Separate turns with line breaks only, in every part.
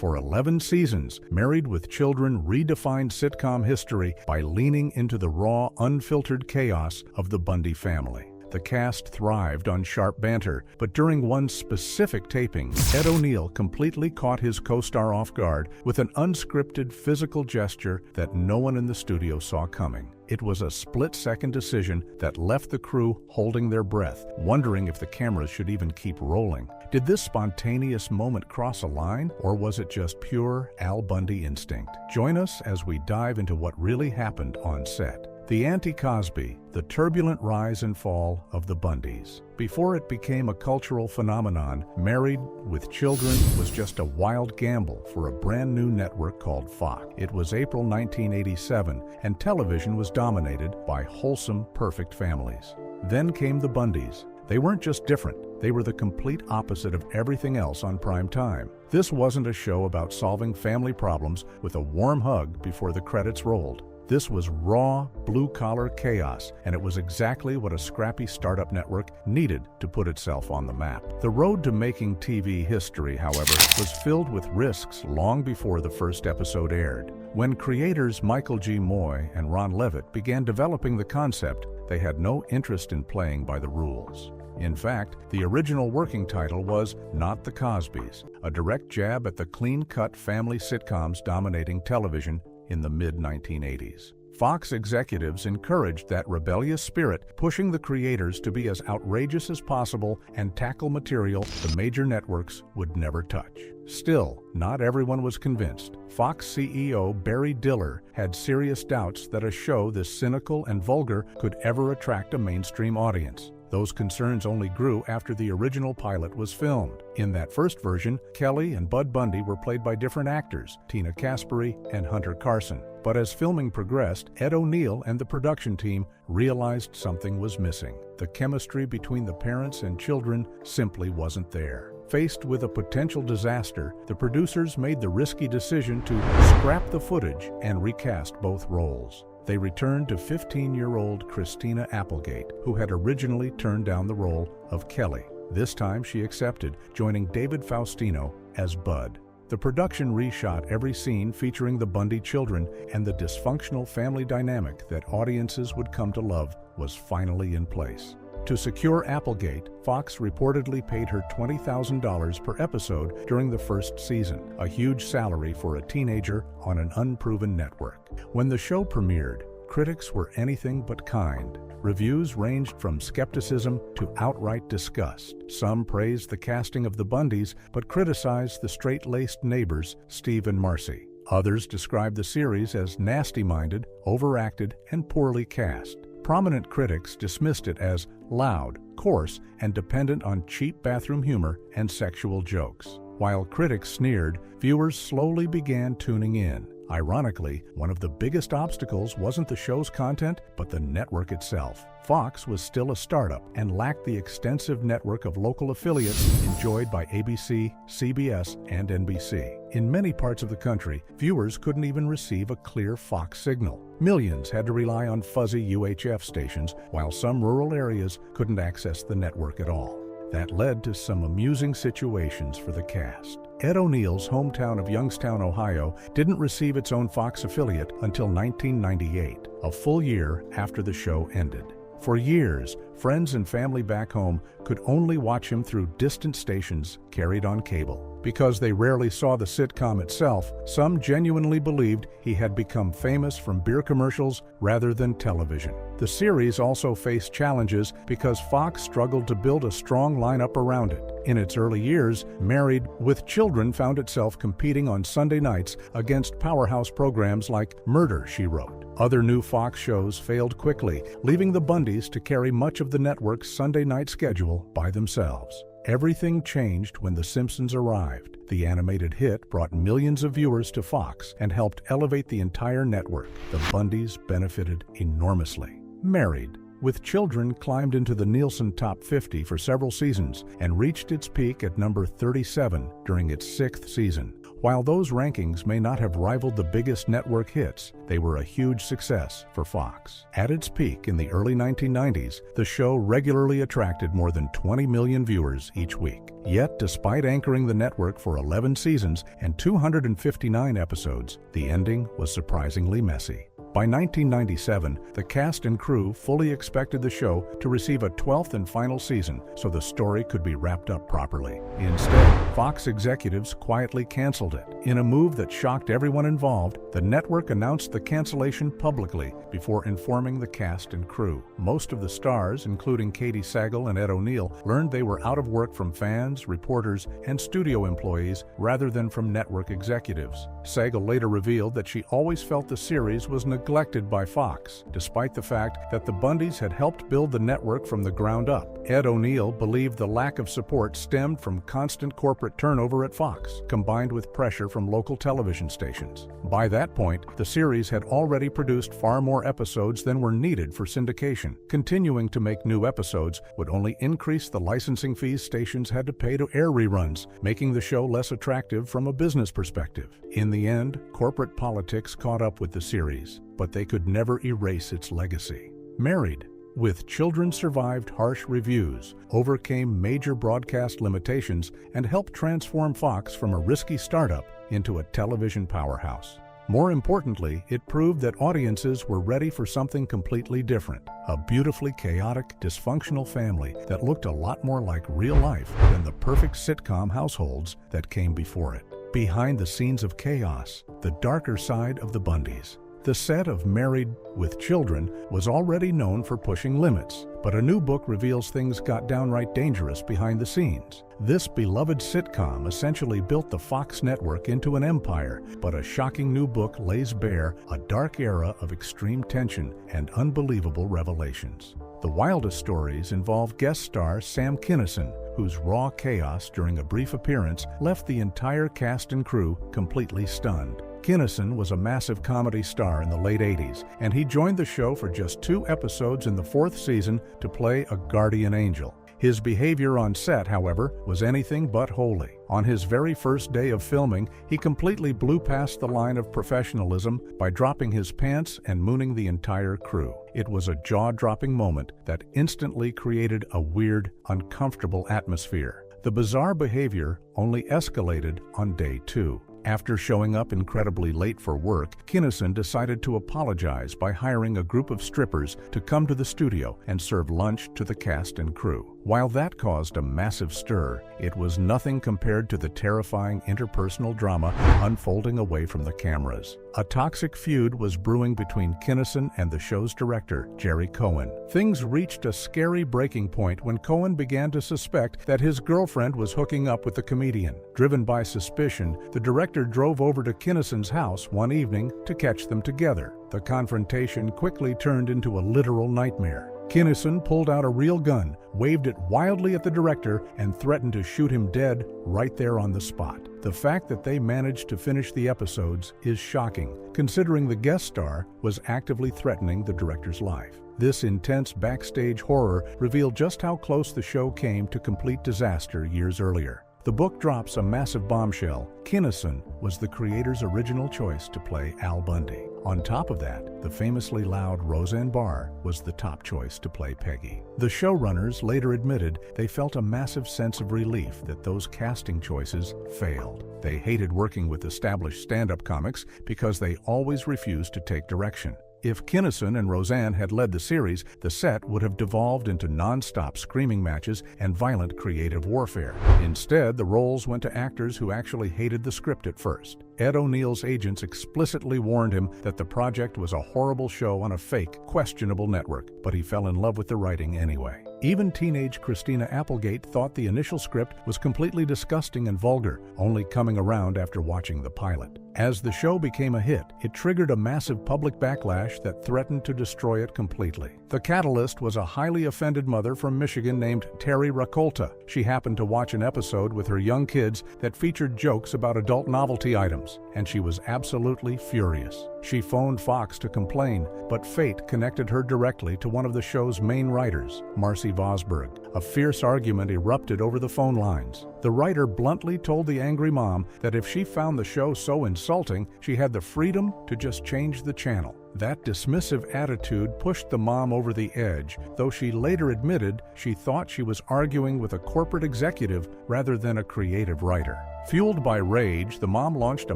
For 11 seasons, Married with Children redefined sitcom history by leaning into the raw, unfiltered chaos of the Bundy family. The cast thrived on sharp banter, but during one specific taping, Ed O'Neill completely caught his co-star off guard with an unscripted physical gesture that no one in the studio saw coming. It was a split-second decision that left the crew holding their breath, wondering if the cameras should even keep rolling. Did this spontaneous moment cross a line, or was it just pure Al Bundy instinct? Join us as we dive into what really happened on set. The anti-Cosby, the turbulent rise and fall of the Bundys. Before it became a cultural phenomenon, Married with Children was just a wild gamble for a brand new network called Fox. It was April 1987, and television was dominated by wholesome, perfect families. Then came the Bundys. They weren't just different, they were the complete opposite of everything else on prime time. This wasn't a show about solving family problems with a warm hug before the credits rolled. This was raw, blue-collar chaos, and it was exactly what a scrappy startup network needed to put itself on the map. The road to making TV history, however, was filled with risks long before the first episode aired. When creators Michael G. Moy and Ron Levitt began developing the concept, they had no interest in playing by the rules. In fact, the original working title was Not the Cosbys, a direct jab at the clean-cut family sitcoms dominating television in the mid-1980s. Fox executives encouraged that rebellious spirit, pushing the creators to be as outrageous as possible and tackle material the major networks would never touch. Still, not everyone was convinced. Fox CEO Barry Diller had serious doubts that a show this cynical and vulgar could ever attract a mainstream audience. Those concerns only grew after the original pilot was filmed. In that first version, Kelly and Bud Bundy were played by different actors, Tina Caspary and Hunter Carson. But as filming progressed, Ed O'Neill and the production team realized something was missing. The chemistry between the parents and children simply wasn't there. Faced with a potential disaster, the producers made the risky decision to scrap the footage and recast both roles. They returned to 15-year-old Christina Applegate, who had originally turned down the role of Kelly. This time she accepted, joining David Faustino as Bud. The production reshot every scene featuring the Bundy children, and the dysfunctional family dynamic that audiences would come to love was finally in place. To secure Applegate, Fox reportedly paid her $20,000 per episode during the first season, a huge salary for a teenager on an unproven network. When the show premiered, critics were anything but kind. Reviews ranged from skepticism to outright disgust. Some praised the casting of the Bundys, but criticized the straight-laced neighbors, Steve and Marcy. Others described the series as nasty-minded, overacted, and poorly cast. Prominent critics dismissed it as loud, coarse, and dependent on cheap bathroom humor and sexual jokes. While critics sneered, viewers slowly began tuning in. Ironically, one of the biggest obstacles wasn't the show's content, but the network itself. Fox was still a startup and lacked the extensive network of local affiliates enjoyed by ABC, CBS, and NBC. In many parts of the country, viewers couldn't even receive a clear Fox signal. Millions had to rely on fuzzy UHF stations, while some rural areas couldn't access the network at all. That led to some amusing situations for the cast. Ed O'Neill's hometown of Youngstown, Ohio, didn't receive its own Fox affiliate until 1998, a full year after the show ended. For years, friends and family back home could only watch him through distant stations carried on cable. Because they rarely saw the sitcom itself, some genuinely believed he had become famous from beer commercials rather than television. The series also faced challenges because Fox struggled to build a strong lineup around it. In its early years, Married with Children found itself competing on Sunday nights against powerhouse programs like Murder, She Wrote. Other new Fox shows failed quickly, leaving the Bundys to carry much of the network's Sunday night schedule by themselves. Everything changed when The Simpsons arrived. The animated hit brought millions of viewers to Fox and helped elevate the entire network. The Bundys benefited enormously. Married with Children climbed into the Nielsen Top 50 for several seasons and reached its peak at number 37 during its 6th season. While those rankings may not have rivaled the biggest network hits, they were a huge success for Fox. At its peak in the early 1990s, the show regularly attracted more than 20 million viewers each week. Yet, despite anchoring the network for 11 seasons and 259 episodes, the ending was surprisingly messy. By 1997, the cast and crew fully expected the show to receive a 12th and final season so the story could be wrapped up properly. Instead, Fox executives quietly canceled it. In a move that shocked everyone involved, the network announced the cancellation publicly before informing the cast and crew. Most of the stars, including Katie Sagal and Ed O'Neill, learned they were out of work from fans, reporters, and studio employees rather than from network executives. Sagal later revealed that she always felt the series was neglected by Fox, despite the fact that the Bundys had helped build the network from the ground up. Ed O'Neill believed the lack of support stemmed from constant corporate turnover at Fox, combined with pressure from local television stations. By that point, the series had already produced far more episodes than were needed for syndication. Continuing to make new episodes would only increase the licensing fees stations had to pay to air reruns, making the show less attractive from a business perspective. In the end, corporate politics caught up with the series, but they could never erase its legacy. Married with Children survived harsh reviews, overcame major broadcast limitations, and helped transform Fox from a risky startup into a television powerhouse. More importantly, it proved that audiences were ready for something completely different, a beautifully chaotic, dysfunctional family that looked a lot more like real life than the perfect sitcom households that came before it. Behind the scenes of chaos, the darker side of the Bundys. The set of Married with Children was already known for pushing limits, but a new book reveals things got downright dangerous behind the scenes. This beloved sitcom essentially built the Fox network into an empire, but a shocking new book lays bare a dark era of extreme tension and unbelievable revelations. The wildest stories involve guest star Sam Kinison, whose raw chaos during a brief appearance left the entire cast and crew completely stunned. Kinison was a massive comedy star in the late 80s, and he joined the show for just 2 episodes in the 4th season to play a guardian angel. His behavior on set, however, was anything but holy. On his very first day of filming, he completely blew past the line of professionalism by dropping his pants and mooning the entire crew. It was a jaw-dropping moment that instantly created a weird, uncomfortable atmosphere. The bizarre behavior only escalated on day 2. After showing up incredibly late for work, Kinison decided to apologize by hiring a group of strippers to come to the studio and serve lunch to the cast and crew. While that caused a massive stir, it was nothing compared to the terrifying interpersonal drama unfolding away from the cameras. A toxic feud was brewing between Kinison and the show's director, Jerry Cohen. Things reached a scary breaking point when Cohen began to suspect that his girlfriend was hooking up with the comedian. Driven by suspicion, the director drove over to Kinison's house one evening to catch them together. The confrontation quickly turned into a literal nightmare. Kinison pulled out a real gun, waved it wildly at the director, and threatened to shoot him dead right there on the spot. The fact that they managed to finish the episodes is shocking, considering the guest star was actively threatening the director's life. This intense backstage horror revealed just how close the show came to complete disaster years earlier. The book drops a massive bombshell. Kinison was the creator's original choice to play Al Bundy. On top of that, the famously loud Roseanne Barr was the top choice to play Peggy. The showrunners later admitted they felt a massive sense of relief that those casting choices failed. They hated working with established stand-up comics because they always refused to take direction. If Kinison and Roseanne had led the series, the set would have devolved into non-stop screaming matches and violent creative warfare. Instead, the roles went to actors who actually hated the script at first. Ed O'Neill's agents explicitly warned him that the project was a horrible show on a fake, questionable network, but he fell in love with the writing anyway. Even teenage Christina Applegate thought the initial script was completely disgusting and vulgar, only coming around after watching the pilot. As the show became a hit, it triggered a massive public backlash that threatened to destroy it completely. The catalyst was a highly offended mother from Michigan named Terry Rakolta. She happened to watch an episode with her young kids that featured jokes about adult novelty items, and she was absolutely furious. She phoned Fox to complain, but fate connected her directly to one of the show's main writers, Marcy Vosburgh. A fierce argument erupted over the phone lines. The writer bluntly told the angry mom that if she found the show so insulting, she had the freedom to just change the channel. That dismissive attitude pushed the mom over the edge, though she later admitted she thought she was arguing with a corporate executive rather than a creative writer. Fueled by rage, the mom launched a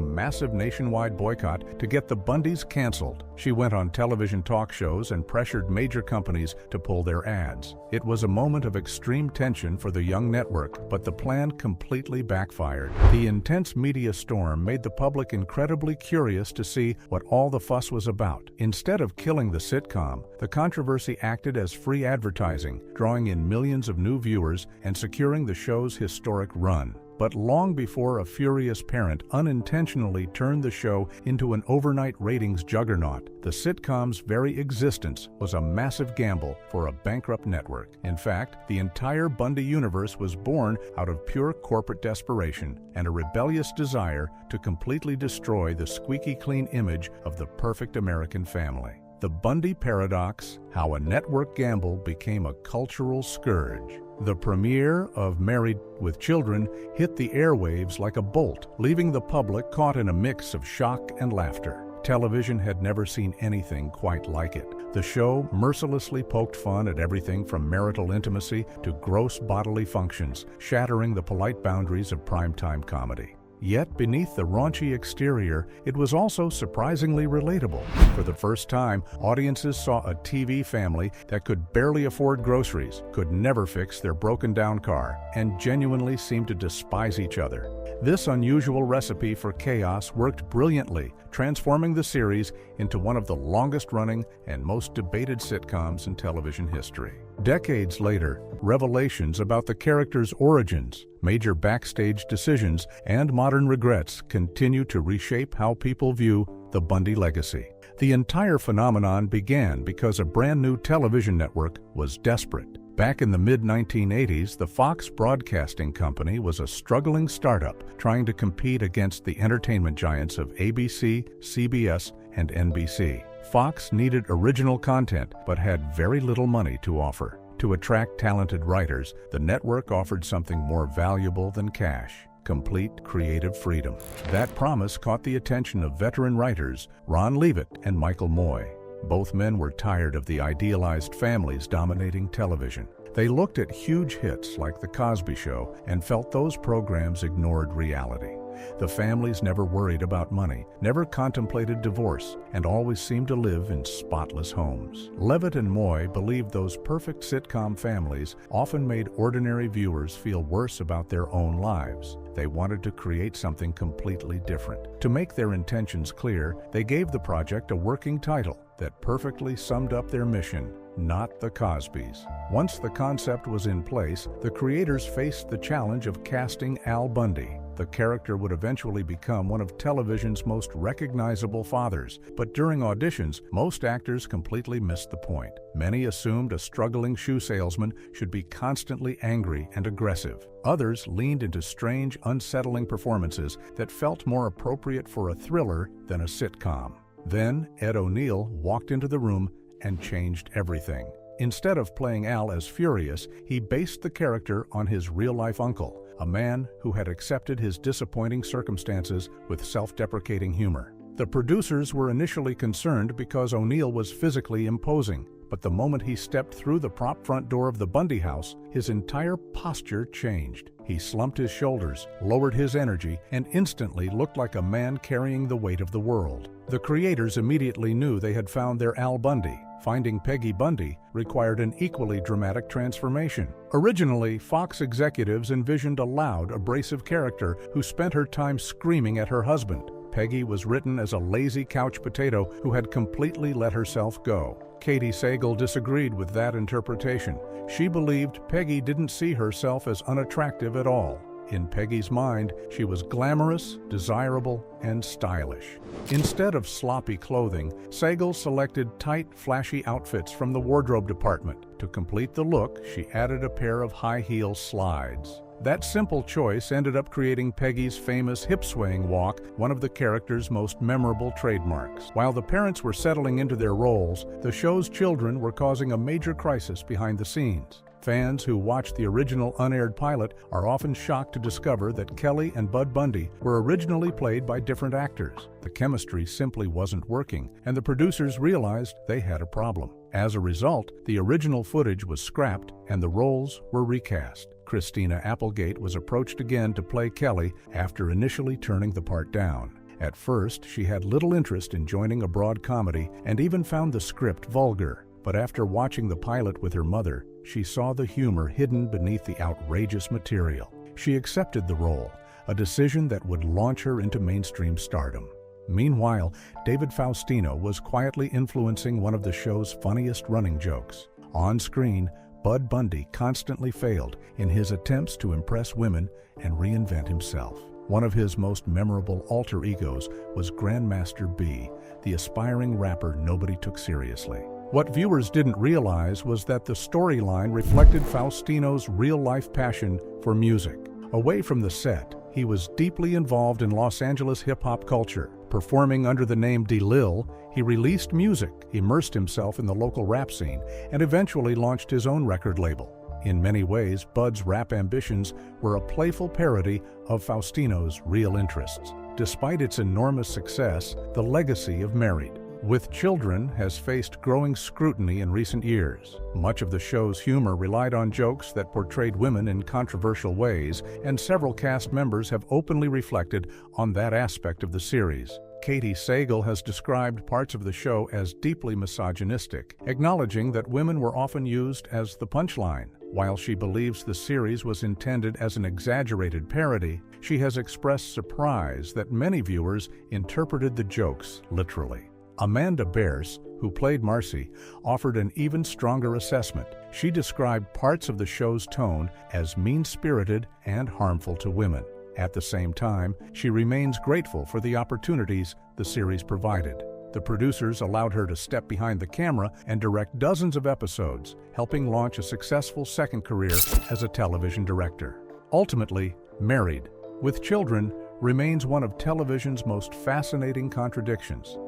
massive nationwide boycott to get the Bundys canceled. She went on television talk shows and pressured major companies to pull their ads. It was a moment of extreme tension for the young network, but the plan completely backfired. The intense media storm made the public incredibly curious to see what all the fuss was about. Instead of killing the sitcom, the controversy acted as free advertising, drawing in millions of new viewers and securing the show's historic run. But long before a furious parent unintentionally turned the show into an overnight ratings juggernaut, the sitcom's very existence was a massive gamble for a bankrupt network. In fact, the entire Bundy universe was born out of pure corporate desperation and a rebellious desire to completely destroy the squeaky clean image of the perfect American family. The Bundy Paradox: How a Network Gamble Became a Cultural Scourge. The premiere of Married with Children hit the airwaves like a bolt, leaving the public caught in a mix of shock and laughter. Television had never seen anything quite like it. The show mercilessly poked fun at everything from marital intimacy to gross bodily functions, shattering the polite boundaries of primetime comedy. Yet beneath the raunchy exterior, it was also surprisingly relatable. For the first time, audiences saw a TV family that could barely afford groceries, could never fix their broken-down car, and genuinely seemed to despise each other. This unusual recipe for chaos worked brilliantly, transforming the series into one of the longest-running and most debated sitcoms in television history. Decades later, revelations about the characters' origins, major backstage decisions, and modern regrets continue to reshape how people view the Bundy legacy. The entire phenomenon began because a brand new television network was desperate. Back in the mid-1980s, the Fox Broadcasting Company was a struggling startup trying to compete against the entertainment giants of ABC, CBS, and NBC. Fox needed original content but had very little money to offer. To attract talented writers, the network offered something more valuable than cash: complete creative freedom. That promise caught the attention of veteran writers Ron Leavitt and Michael Moy. Both men were tired of the idealized families dominating television. They looked at huge hits like The Cosby Show and felt those programs ignored reality. The families never worried about money, never contemplated divorce, and always seemed to live in spotless homes. Leavitt and Moy believed those perfect sitcom families often made ordinary viewers feel worse about their own lives. They wanted to create something completely different. To make their intentions clear, they gave the project a working title that perfectly summed up their mission: Not the Cosbys. Once the concept was in place, the creators faced the challenge of casting Al Bundy. The character would eventually become one of television's most recognizable fathers, but during auditions, most actors completely missed the point. Many assumed a struggling shoe salesman should be constantly angry and aggressive. Others leaned into strange, unsettling performances that felt more appropriate for a thriller than a sitcom. Then Ed O'Neill walked into the room and changed everything. Instead of playing Al as furious, he based the character on his real-life uncle, a man who had accepted his disappointing circumstances with self-deprecating humor. The producers were initially concerned because O'Neill was physically imposing, but the moment he stepped through the prop front door of the Bundy house, his entire posture changed. He slumped his shoulders, lowered his energy, and instantly looked like a man carrying the weight of the world. The creators immediately knew they had found their Al Bundy. Finding Peggy Bundy required an equally dramatic transformation. Originally, Fox executives envisioned a loud, abrasive character who spent her time screaming at her husband. Peggy was written as a lazy couch potato who had completely let herself go. Katie Sagal disagreed with that interpretation. She believed Peggy didn't see herself as unattractive at all. In Peggy's mind, she was glamorous, desirable, and stylish. Instead of sloppy clothing, Sagal selected tight, flashy outfits from the wardrobe department. To complete the look, she added a pair of high-heel slides. That simple choice ended up creating Peggy's famous hip-swaying walk, one of the character's most memorable trademarks. While the parents were settling into their roles, the show's children were causing a major crisis behind the scenes. Fans who watched the original unaired pilot are often shocked to discover that Kelly and Bud Bundy were originally played by different actors. The chemistry simply wasn't working, and the producers realized they had a problem. As a result, the original footage was scrapped and the roles were recast. Christina Applegate was approached again to play Kelly after initially turning the part down. At first, she had little interest in joining a broad comedy and even found the script vulgar. But after watching the pilot with her mother, she saw the humor hidden beneath the outrageous material. She accepted the role, a decision that would launch her into mainstream stardom. Meanwhile, David Faustino was quietly influencing one of the show's funniest running jokes. On screen, Bud Bundy constantly failed in his attempts to impress women and reinvent himself. One of his most memorable alter egos was Grandmaster B, the aspiring rapper nobody took seriously. What viewers didn't realize was that the storyline reflected Faustino's real-life passion for music. Away from the set, he was deeply involved in Los Angeles hip-hop culture. Performing under the name D-Lil, he released music, immersed himself in the local rap scene, and eventually launched his own record label. In many ways, Bud's rap ambitions were a playful parody of Faustino's real interests. Despite its enormous success, the legacy of Married with Children has faced growing scrutiny in recent years. Much of the show's humor relied on jokes that portrayed women in controversial ways, and several cast members have openly reflected on that aspect of the series. Katie Sagal has described parts of the show as deeply misogynistic, acknowledging that women were often used as the punchline. While she believes the series was intended as an exaggerated parody, she has expressed surprise that many viewers interpreted the jokes literally. Amanda Bears, who played Marcy, offered an even stronger assessment. She described parts of the show's tone as mean-spirited and harmful to women. At the same time, she remains grateful for the opportunities the series provided. The producers allowed her to step behind the camera and direct dozens of episodes, helping launch a successful second career as a television director. Ultimately, Married with Children remains one of television's most fascinating contradictions.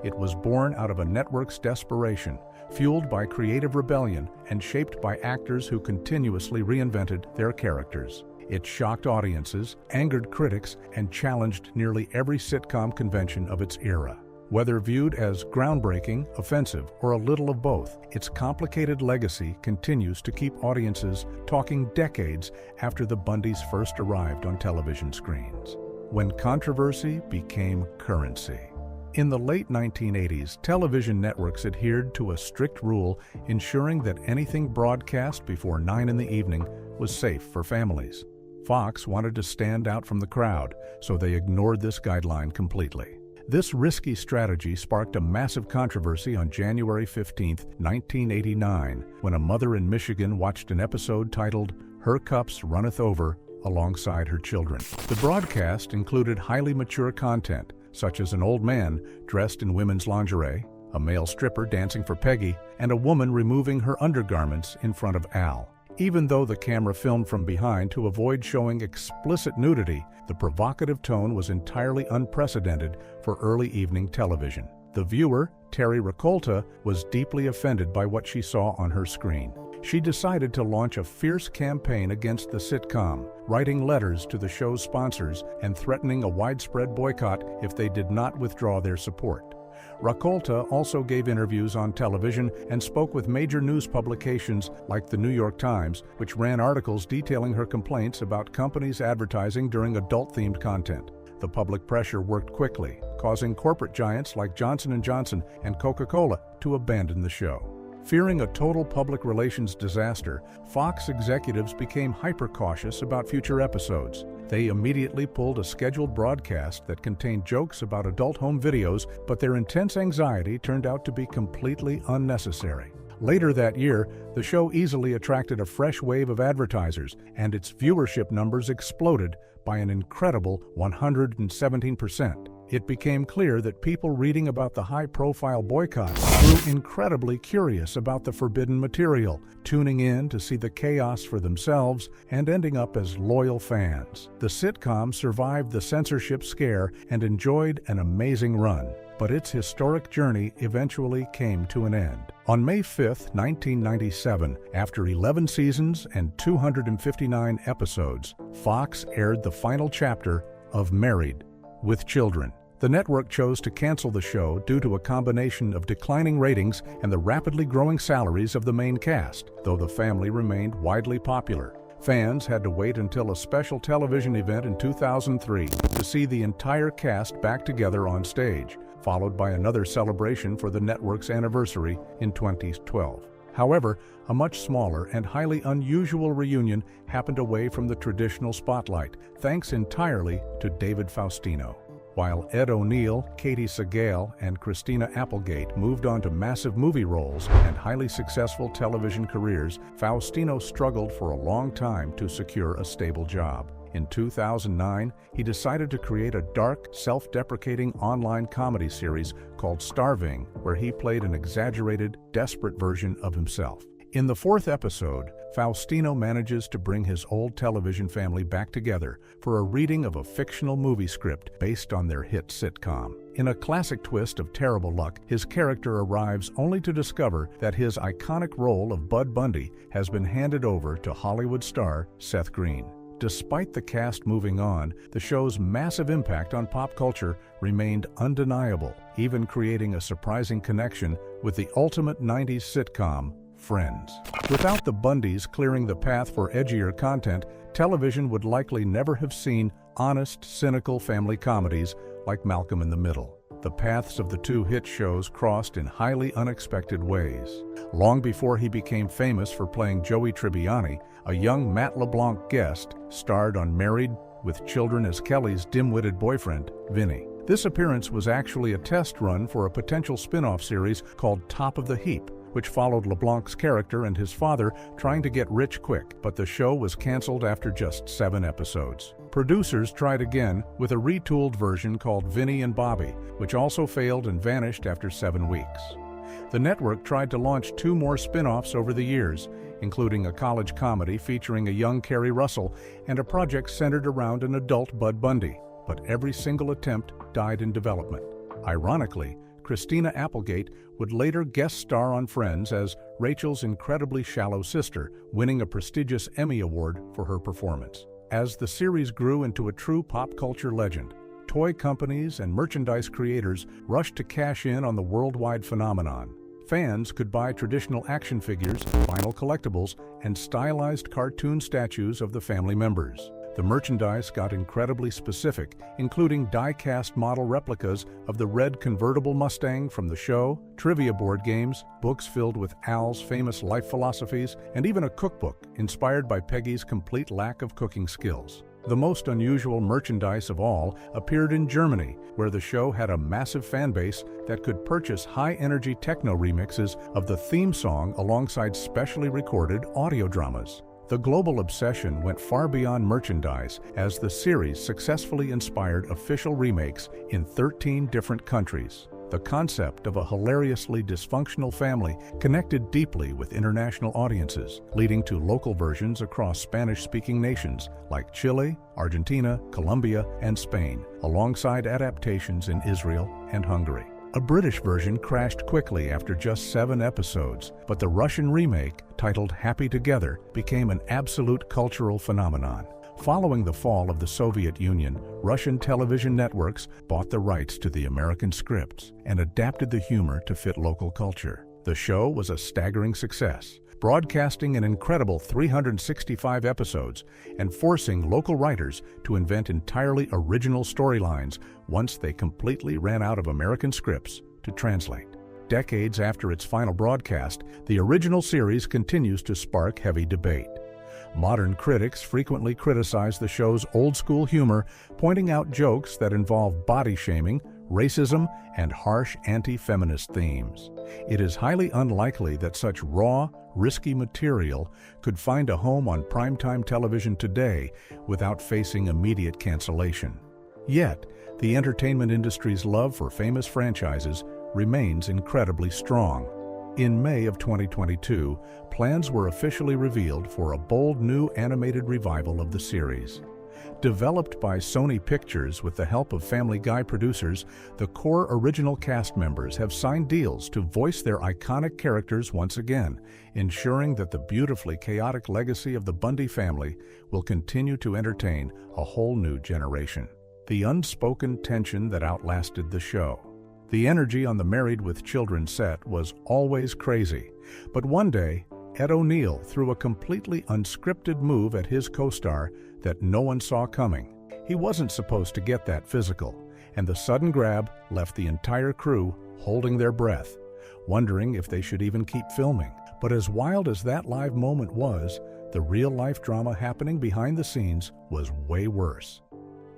It was born out of a network's desperation, fueled by creative rebellion and shaped by actors who continuously reinvented their characters. It shocked audiences, angered critics, and challenged nearly every sitcom convention of its era. Whether viewed as groundbreaking, offensive, or a little of both, its complicated legacy continues to keep audiences talking decades after the Bundys first arrived on television screens. When controversy became currency. In the late 1980s, television networks adhered to a strict rule ensuring that anything broadcast before 9 in the evening was safe for families. Fox wanted to stand out from the crowd, so they ignored this guideline completely. This risky strategy sparked a massive controversy on January 15, 1989, when a mother in Michigan watched an episode titled "Her Cups Runneth Over" alongside her children. The broadcast included highly mature content, such as an old man dressed in women's lingerie, a male stripper dancing for Peggy, and a woman removing her undergarments in front of Al. Even though the camera filmed from behind to avoid showing explicit nudity, the provocative tone was entirely unprecedented for early evening television. The viewer, Terry Rakolta, was deeply offended by what she saw on her screen. She decided to launch a fierce campaign against the sitcom, writing letters to the show's sponsors and threatening a widespread boycott if they did not withdraw their support. Rakolta also gave interviews on television and spoke with major news publications like the New York Times, which ran articles detailing her complaints about companies advertising during adult-themed content. The public pressure worked quickly, causing corporate giants like Johnson & Johnson and Coca-Cola to abandon the show. Fearing a total public relations disaster, Fox executives became hyper-cautious about future episodes. They immediately pulled a scheduled broadcast that contained jokes about adult home videos, but their intense anxiety turned out to be completely unnecessary. Later that year, the show easily attracted a fresh wave of advertisers, and its viewership numbers exploded by an incredible 117%. It became clear that people reading about the high-profile boycott grew incredibly curious about the forbidden material, tuning in to see the chaos for themselves and ending up as loyal fans. The sitcom survived the censorship scare and enjoyed an amazing run, but its historic journey eventually came to an end. On May 5, 1997, after 11 seasons and 259 episodes, Fox aired the final chapter of Married with Children. The network chose to cancel the show due to a combination of declining ratings and the rapidly growing salaries of the main cast, though the family remained widely popular. Fans had to wait until a special television event in 2003 to see the entire cast back together on stage, followed by another celebration for the network's anniversary in 2012. However, a much smaller and highly unusual reunion happened away from the traditional spotlight, thanks entirely to David Faustino. While Ed O'Neill, Katie Sagal, and Christina Applegate moved on to massive movie roles and highly successful television careers, Faustino struggled for a long time to secure a stable job. In 2009, he decided to create a dark, self-deprecating online comedy series called Starving, where he played an exaggerated, desperate version of himself. In the fourth episode, Faustino manages to bring his old television family back together for a reading of a fictional movie script based on their hit sitcom. In a classic twist of terrible luck, his character arrives only to discover that his iconic role of Bud Bundy has been handed over to Hollywood star Seth Green. Despite the cast moving on, the show's massive impact on pop culture remained undeniable, even creating a surprising connection with the ultimate 90s sitcom, Friends. Without the Bundys clearing the path for edgier content, television would likely never have seen honest, cynical family comedies like Malcolm in the Middle. The paths of the two hit shows crossed in highly unexpected ways. Long before he became famous for playing Joey Tribbiani, a young Matt LeBlanc guest starred on Married with Children as Kelly's dim-witted boyfriend, Vinny. This appearance was actually a test run for a potential spin-off series called Top of the Heap, which followed LeBlanc's character and his father trying to get rich quick, but the show was canceled after just 7 episodes. Producers tried again with a retooled version called Vinny and Bobby, which also failed and vanished after 7 weeks. The network tried to launch 2 more spin-offs over the years, including a college comedy featuring a young Kerry Russell and a project centered around an adult Bud Bundy, but every single attempt died in development. Ironically, Christina Applegate would later guest star on Friends as Rachel's incredibly shallow sister, winning a prestigious Emmy Award for her performance. As the series grew into a true pop culture legend, toy companies and merchandise creators rushed to cash in on the worldwide phenomenon. Fans could buy traditional action figures, vinyl collectibles, and stylized cartoon statues of the family members. The merchandise got incredibly specific, including die-cast model replicas of the red convertible Mustang from the show, trivia board games, books filled with Al's famous life philosophies, and even a cookbook inspired by Peggy's complete lack of cooking skills. The most unusual merchandise of all appeared in Germany, where the show had a massive fan base that could purchase high-energy techno remixes of the theme song alongside specially recorded audio dramas. The global obsession went far beyond merchandise as the series successfully inspired official remakes in 13 different countries. The concept of a hilariously dysfunctional family connected deeply with international audiences, leading to local versions across Spanish-speaking nations like Chile, Argentina, Colombia, and Spain, alongside adaptations in Israel and Hungary. A British version crashed quickly after just 7 episodes, but the Russian remake, titled Happy Together, became an absolute cultural phenomenon. Following the fall of the Soviet Union, Russian television networks bought the rights to the American scripts and adapted the humor to fit local culture. The show was a staggering success, broadcasting an incredible 365 episodes and forcing local writers to invent entirely original storylines once they completely ran out of American scripts to translate. Decades after its final broadcast, the original series continues to spark heavy debate. Modern critics frequently criticize the show's old-school humor, pointing out jokes that involve body shaming, racism, and harsh anti-feminist themes. It is highly unlikely that such raw, risky material could find a home on primetime television today without facing immediate cancellation. Yet, the entertainment industry's love for famous franchises remains incredibly strong. In May of 2022, plans were officially revealed for a bold new animated revival of the series. Developed by Sony Pictures with the help of Family Guy producers, the core original cast members have signed deals to voice their iconic characters once again, ensuring that the beautifully chaotic legacy of the Bundy family will continue to entertain a whole new generation. The unspoken tension that outlasted the show. The energy on the Married with Children set was always crazy, but one day, Ed O'Neill threw a completely unscripted move at his co-star that no one saw coming. He wasn't supposed to get that physical, and the sudden grab left the entire crew holding their breath, wondering if they should even keep filming. But as wild as that live moment was, the real-life drama happening behind the scenes was way worse.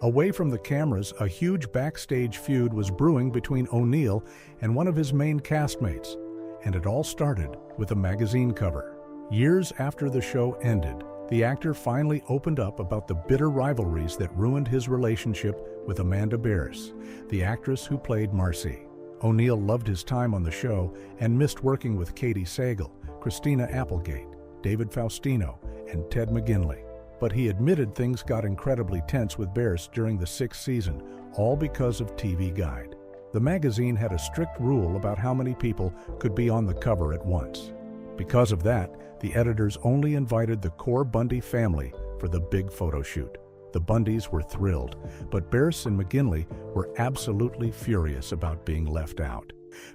Away from the cameras, a huge backstage feud was brewing between O'Neill and one of his main castmates, and it all started with a magazine cover. Years after the show ended, the actor finally opened up about the bitter rivalries that ruined his relationship with Amanda Bearse, the actress who played Marcy. O'Neill loved his time on the show and missed working with Katie Sagal, Christina Applegate, David Faustino, and Ted McGinley. But he admitted things got incredibly tense with Bearse during the 6th season, all because of TV Guide. The magazine had a strict rule about how many people could be on the cover at once. Because of that, the editors only invited the core Bundy family for the big photo shoot. The Bundys were thrilled, but Bearse and McGinley were absolutely furious about being left out.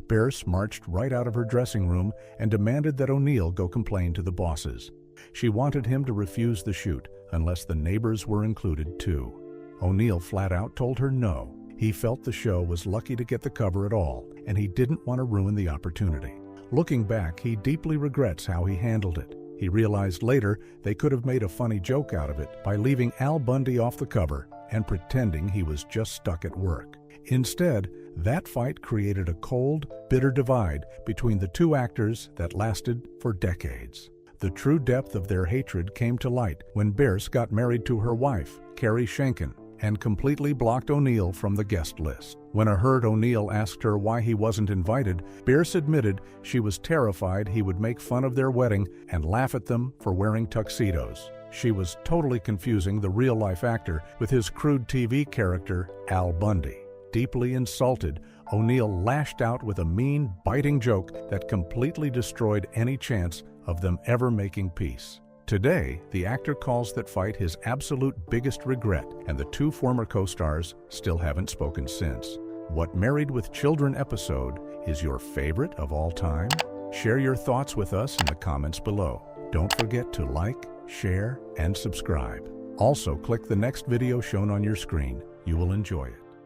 Bearse marched right out of her dressing room and demanded that O'Neill go complain to the bosses. She wanted him to refuse the shoot unless the neighbors were included too. O'Neill flat out told her no. He felt the show was lucky to get the cover at all, and he didn't want to ruin the opportunity. Looking back, he deeply regrets how he handled it. He realized later they could have made a funny joke out of it by leaving Al Bundy off the cover and pretending he was just stuck at work. Instead, that fight created a cold, bitter divide between the two actors that lasted for decades. The true depth of their hatred came to light when Bearse got married to her wife, Carrie Schenken, and completely blocked O'Neill from the guest list. When a hurt O'Neill asked her why he wasn't invited, Bearse admitted she was terrified he would make fun of their wedding and laugh at them for wearing tuxedos. She was totally confusing the real-life actor with his crude TV character, Al Bundy. Deeply insulted, O'Neill lashed out with a mean, biting joke that completely destroyed any chance of them ever making peace. Today, the actor calls that fight his absolute biggest regret, and the two former co-stars still haven't spoken since. What Married with Children episode is your favorite of all time? Share your thoughts with us in the comments below. Don't forget to like, share, and subscribe. Also, click the next video shown on your screen. You will enjoy it.